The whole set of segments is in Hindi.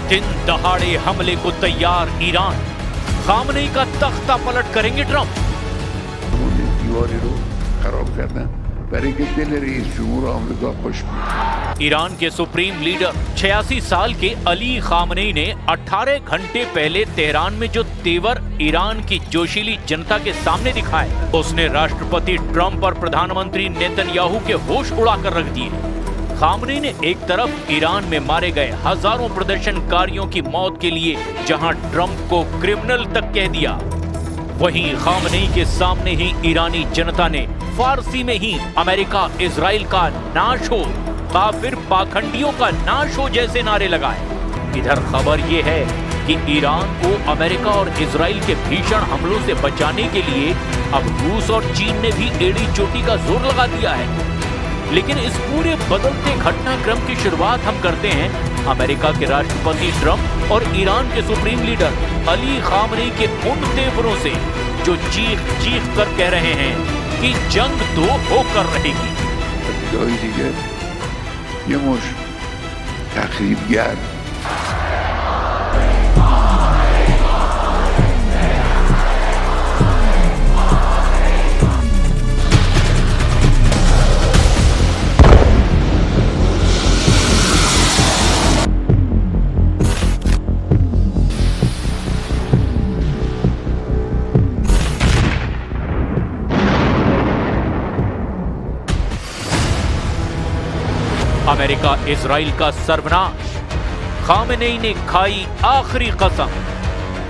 दिन दहाड़े हमले को तैयार ईरान, खामनेई का तख्ता पलट करेंगे ट्रंप। ईरान के सुप्रीम लीडर 86 साल के अली खामनेई ने 18 घंटे पहले तेहरान में जो तेवर ईरान की जोशीली जनता के सामने दिखाए, उसने राष्ट्रपति ट्रंप और प्रधानमंत्री नेतन्याहू के होश उड़ाकर रख दिए। खामनेई ने एक तरफ ईरान में मारे गए हजारों प्रदर्शनकारियों की मौत के लिए जहां ट्रंप को क्रिमिनल तक कह दिया, वहीं खामनेई के सामने ही ईरानी जनता ने फारसी में ही अमेरिका इजराइल का नाश हो, काफिर पाखंडियों का नाश हो जैसे नारे लगाए। इधर खबर ये है कि ईरान को अमेरिका और इजराइल के भीषण हमलों से बचाने के लिए अब रूस और चीन ने भी एड़ी चोटी का जोर लगा दिया है। लेकिन इस पूरे बदलते घटनाक्रम की शुरुआत हम करते हैं अमेरिका के राष्ट्रपति ट्रंप और ईरान के सुप्रीम लीडर अली खामनेई के उन तेवरों से, जो चीख चीख कर कह रहे हैं कि जंग तो होकर रहेगी। अमेरिका इजराइल का सर्वनाश, खामनेई ने खाई आखिरी कसम।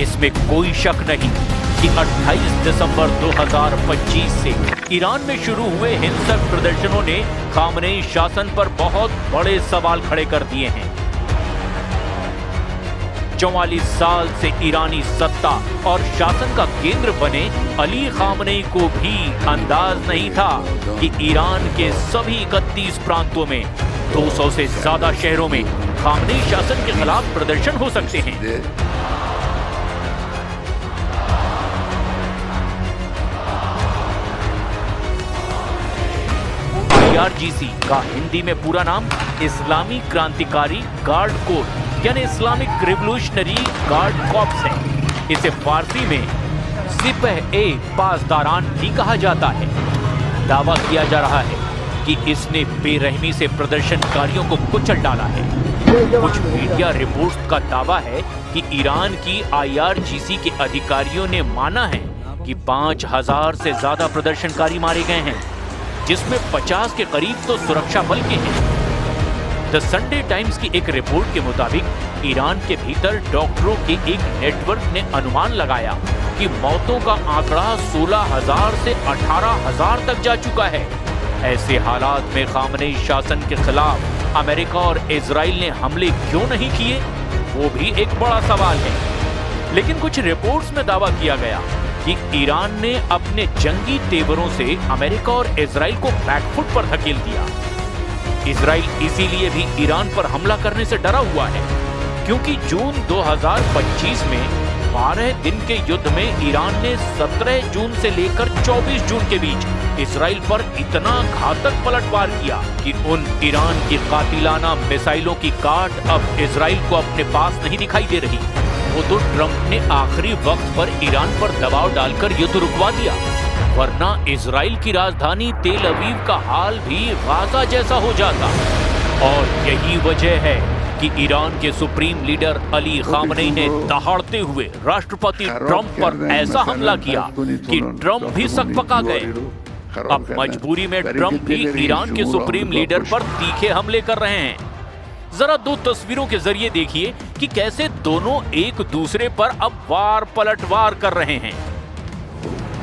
इसमें कोई शक नहीं कि 28 दिसंबर 2025 से ईरान में शुरू हुए हिंसक प्रदर्शनों ने खामनेई शासन पर बहुत बड़े सवाल खड़े कर दिए हैं। 44 साल से ईरानी सत्ता और शासन का केंद्र बने अली खामनेई को भी अंदाज नहीं था कि ईरान के सभी 31 प्रांतों में 200 से ज्यादा शहरों में खामनेई शासन के खिलाफ प्रदर्शन हो सकते हैं। IRGC का हिंदी में पूरा नाम इस्लामी क्रांतिकारी गार्ड कोर यानी इस्लामिक रिवोल्यूशनरी गार्ड कॉर्प्स है। इसे फारसी में सिपह-ए-पासदारान भी कहा जाता है। दावा किया जा रहा है कि इसने बेरहमी से प्रदर्शनकारियों को कुचल डाला है। कुछ मीडिया रिपोर्ट्स का दावा है कि ईरान की IRGC के अधिकारियों ने माना है कि 5000 से ज्यादा प्रदर्शनकारी मारे गए हैं, जिसमें 50 के करीब तो सुरक्षा बल के हैं। द संडे टाइम्स की एक रिपोर्ट के मुताबिक ईरान के भीतर डॉक्टरों के एक नेटवर्क ने अनुमान लगाया कि मौतों का आंकड़ा 16,000 से 18,000 तक जा चुका है। ऐसे हालात में खामनेई शासन के खिलाफ अमेरिका और इजराइल ने हमले क्यों नहीं किए, वो भी एक बड़ा सवाल है। लेकिन कुछ रिपोर्ट्स में दावा किया गया कि ईरान ने अपने जंगी तेवरों से अमेरिका और इजराइल को बैकफुट पर धकेल दिया। इजराइल इसीलिए भी ईरान पर हमला करने से डरा हुआ है, क्योंकि जून 2025 में 12 दिन के युद्ध में ईरान ने 17 जून से लेकर 24 जून के बीच इजराइल पर इतना घातक पलटवार किया कि उन ईरान की कातिलाना मिसाइलों की काट अब इजराइल को अपने पास नहीं दिखाई दे रही। वो तो ट्रंप ने आखिरी वक्त पर ईरान पर दबाव डालकर युद्ध रुकवा दिया, वरना इजराइल की राजधानी तेल अवीव का हाल भी गाजा जैसा हो जाता। और यही वजह है कि ईरान के सुप्रीम लीडर अली खामनेई ने दहाड़ते हुए राष्ट्रपति ट्रंप पर ऐसा हमला किया कि ट्रंप भी सकपका गए। अब मजबूरी में ट्रंप भी ईरान के सुप्रीम लीडर पर तीखे हमले कर रहे हैं। जरा दो तस्वीरों के जरिए देखिए कि कैसे दोनों एक दूसरे पर अब वार पलटवार कर रहे हैं।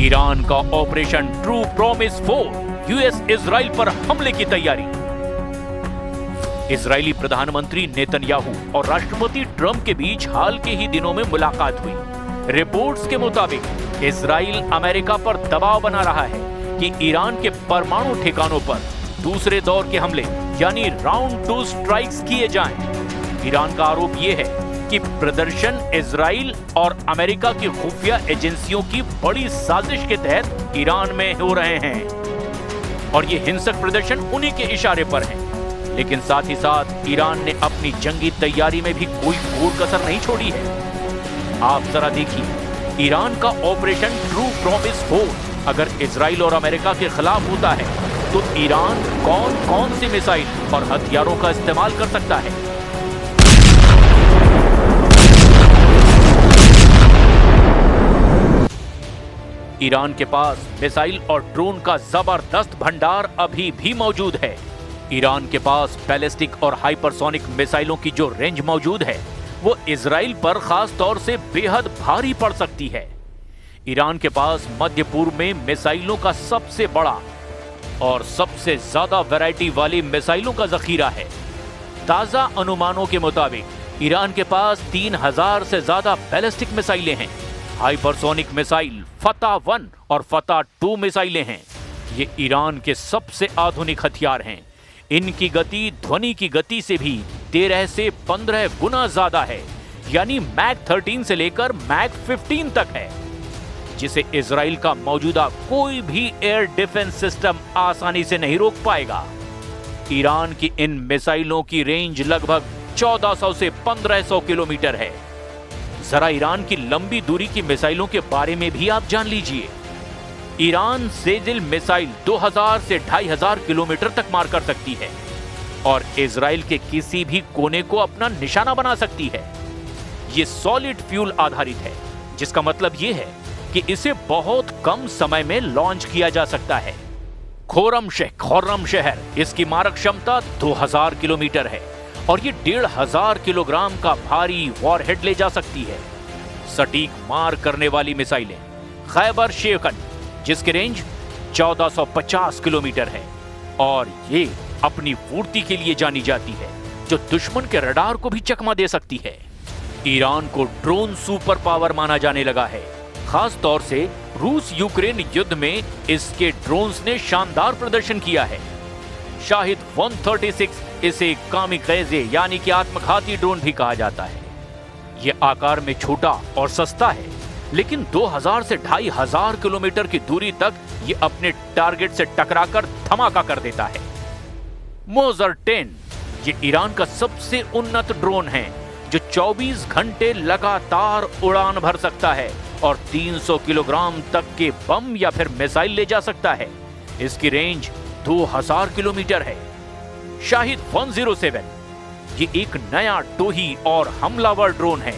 ईरान का operation true promise 4 US Israel पर हमले की तैयारी। इजरायली प्रधानमंत्री नेतन्याहू और राष्ट्रपति ट्रंप के बीच हाल के ही दिनों में मुलाकात हुई। रिपोर्ट्स के मुताबिक इजराइल अमेरिका पर दबाव बना रहा है कि ईरान के परमाणु ठिकानों पर दूसरे दौर के हमले यानी राउंड 2 स्ट्राइक्स किए जाएं। ईरान का आरोप यह है कि प्रदर्शन इजराइल और अमेरिका की खुफिया एजेंसियों की बड़ी साजिश के तहत ईरान में हो रहे हैं और ये हिंसक प्रदर्शन उन्हीं के इशारे पर हैं। लेकिन साथ ही साथ ईरान ने अपनी जंगी तैयारी में भी कोई कोर कसर नहीं छोड़ी है। आप जरा देखिए, ईरान का ऑपरेशन ट्रू प्रॉमिस 4 अगर इजराइल और अमेरिका के खिलाफ होता है तो ईरान कौन कौन सी मिसाइल और हथियारों का इस्तेमाल कर सकता है। ईरान के पास मिसाइल और ड्रोन का जबरदस्त भंडार अभी भी मौजूद है। ईरान के पास बैलिस्टिक और हाइपरसोनिक मिसाइलों की जो रेंज मौजूद है वो इजराइल पर खास तौर से बेहद भारी पड़ सकती है। ईरान के पास मध्य पूर्व में मिसाइलों का सबसे बड़ा और सबसे ज्यादा वैरायटी वाली मिसाइलों का जखीरा है। ताजा अनुमानों के मुताबिक ईरान के पास 3000 से ज्यादा बैलिस्टिक मिसाइलें हैं। हाइपरसोनिक मिसाइल फतह 1 और फतह 2 मिसाइलें हैं। ये ईरान के सबसे आधुनिक हथियार हैं। इनकी गति ध्वनि की गति से भी 13 से 15 गुना ज्यादा है, यानी मैक 13 से लेकर मैक 15 तक है, जिसे इजराइल का मौजूदा कोई भी एयर डिफेंस सिस्टम आसानी से नहीं रोक पाएगा। ईरान की इन मिसाइलों की रेंज लगभग 1400 से 1500 किलोमीटर है। जरा ईरान की लंबी दूरी की मिसाइलों के बारे में भी आप जान लीजिए। ईरान सेजिल मिसाइल 2000 से 2500 किलोमीटर तक मार कर सकती है और इजराइल के किसी भी कोने को अपना निशाना बना सकती है। यह सॉलिड फ्यूल आधारित है, जिसका मतलब यह है कि इसे बहुत कम समय में लॉन्च किया जा सकता है। खुर्रम शहर इसकी मारक क्षमता 2000 किलोमीटर है और ये 1500 किलोग्राम का भारी वॉरहेड ले जा सकती है। सटीक मार करने वाली मिसाइलें खैबर शेकन जिसकी रेंज 1450 किलोमीटर है और ये अपनी फुर्ती के लिए जानी जाती है, जो दुश्मन के रडार को भी चकमा दे सकती है। ईरान को ड्रोन सुपर पावर माना जाने लगा है। खास तौर से रूस यूक्रेन युद्ध में इसके ड्रोन्स ने शानदार प्रदर्शन किया है। शाहिद 136 इसे कामिकाज़े यानी कि आत्मघाती ड्रोन भी कहा जाता है। यह आकार में छोटा और सस्ता है, लेकिन 2000 से 2500 किलोमीटर की दूरी तक ये अपने टारगेट से टकराकर धमाका कर देता है। मोजर 10 ये ईरान का सबसे उन्नत ड्रोन है, जो 24 घंटे लगातार उड़ान भर सकता है और 300 किलोग्राम तक के बम या फिर मिसाइल ले जा सकता है। इसकी रेंज 2000 किलोमीटर है। शाहिद 107 ये एक नया टोही और हमलावर ड्रोन है,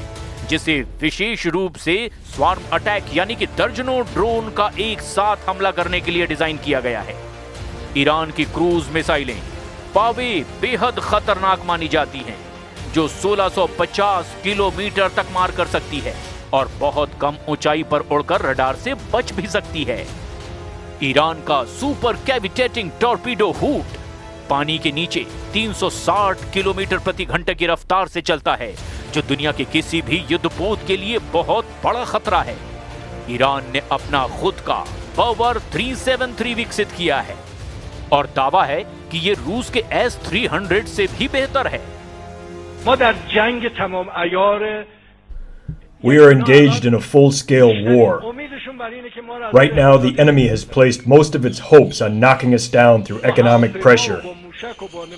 जिसे विशेष रूप से स्वार्म अटैक यानी कि दर्जनों ड्रोन का एक साथ हमला करने के लिए डिजाइन किया गया है। ईरान की क्रूज मिसाइलें पावे बेहद खतरनाक मानी जाती हैं, जो 1650 किलोमीटर तक मार कर सकती है और बहुत कम ऊंचाई पर उड़कर रडार से बच भी सकती है। ईरान का सुपर कैविटेटिंग टॉर्पीडो हूट पानी के नीचे 360 किलोमीटर प्रति घंटे की रफ्तार से चलता है, जो दुनिया के किसी भी युद्धपोत के लिए बहुत बड़ा खतरा है। ईरान ने अपना खुद का पावर 373 विकसित किया है और दावा है कि ये रूस के S-300 से भी बेहतर है। We are engaged in a full-scale war. Right now, the enemy has placed most of its hopes on knocking us down through economic pressure.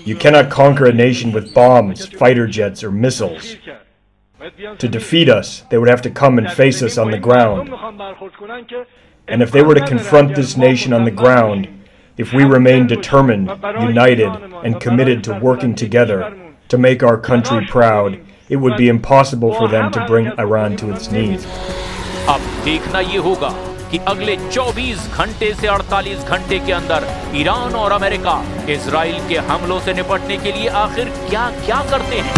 You cannot conquer a nation with bombs, fighter jets, or missiles. To defeat us, they would have to come and face us on the ground. And if they were to confront this nation on the ground, if we remain determined, united, and committed to working together to make our country proud, it would be impossible for them to bring Iran to its knees. अब देखना यह होगा कि अगले 24 घंटे से 48 घंटे के अंदर ईरान और अमेरिका इजराइल के हमलों से निपटने के लिए आखिर क्या क्या करते हैं।